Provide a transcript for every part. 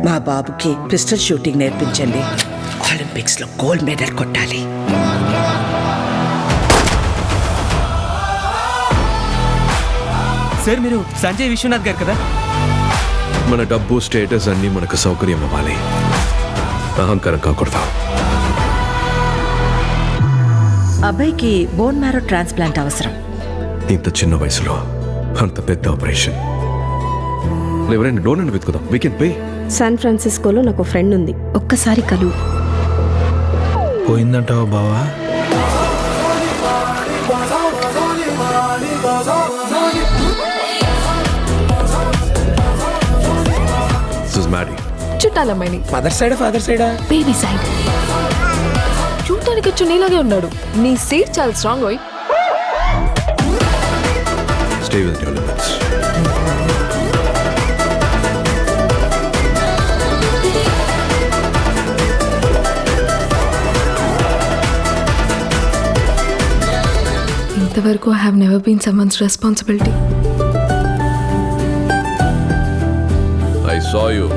మా బాబుకి pistol shooting నేర్పించండి. ఒలింపిక్స్ లో గోల్డ్ మెడల్ కొట్టాలి. సార్ మీరు సంజయ్ విశ్వనాథ్ గారు కదా? మన డబ్బు స్టేటస్ అన్నీ మనకు సౌకర్యం అవ్వాలి, అహంకారం కాకూడదు. అబ్బాయికి బోన్ మ్యారో ట్రాన్స్ప్లాంట్ అవసరం. ఇంత చిన్న వయసులో అంత పెద్ద ఆపరేషన్. ఎవరైనా డోనర్ వెతుకుదాం. We can pay. శాన్ ఫ్రాన్సిస్కోలో నాకు ఫ్రెండ్ ఉంది, ఒక్కసారి కలువు. పోయిందంటావా బావా? చుట్టాలమ్మాయిని. మదర్ సైడ్ ఫాదర్ సైడా? Baby side. చూడటానికి వచ్చి నీలాగే ఉన్నాడు. నీ సీట్ చాలా స్ట్రాంగ్ అయ్యి. Stay with your limits. ఇంతవరకు I have never been someone's responsibility. I saw you.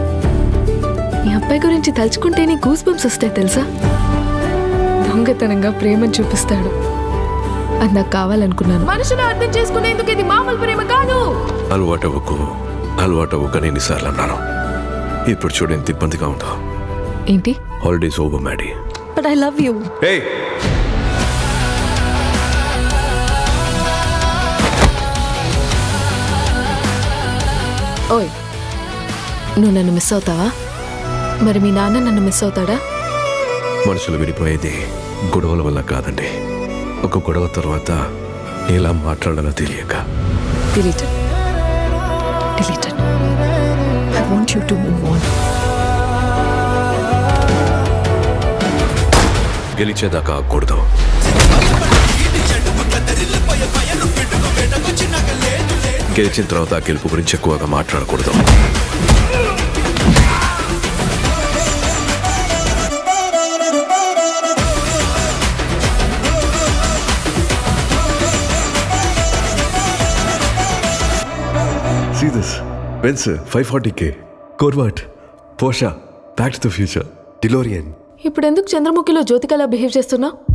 మీ అబ్బాయి గురించి తలుచుకుంటేనే గూస్ బంప్స్ వస్తాయి తెలుసా? దొంగతనంగా ప్రేమను చూపిస్తాడు. అది నాకు కావాలనుకున్నాను. మనుషులు అర్థం చేసుకునేందుకు ఇది మామూలు ప్రేమ కాదు. అలవాటవ్వకు అని ఎన్నిసార్లు అన్నాను. ఇప్పుడు చూడు ఎంత ఇబ్బందిగా ఉందో. ఏంటి? Holidays over Maddy. But I love you. Hey! ఓయ్, నువ్వు నన్ను మిస్ అవుతావా? మరి మీ నాన్న నన్ను మిస్ అవుతాడా? మనుషులు విడిపోయేది గొడవల వల్ల కాదండి. ఒక గొడవ తర్వాత ఎలా మాట్లాడాలో తెలియక. Deleted. Deleted. I want you to move on. గెలిచేదాకా ఆగకూడదు. గెలిచిన తర్వాత ఆ గెలుపు గురించి ఎక్కువగా మాట్లాడకూడదు. See this. Benz 540K. Corvette. Porsche. Back to the Future. DeLorean. ఇప్పుడు ఎందుకు చంద్రముఖిలో జ్యోతికలా బిహేవ్ చేస్తున్నావు?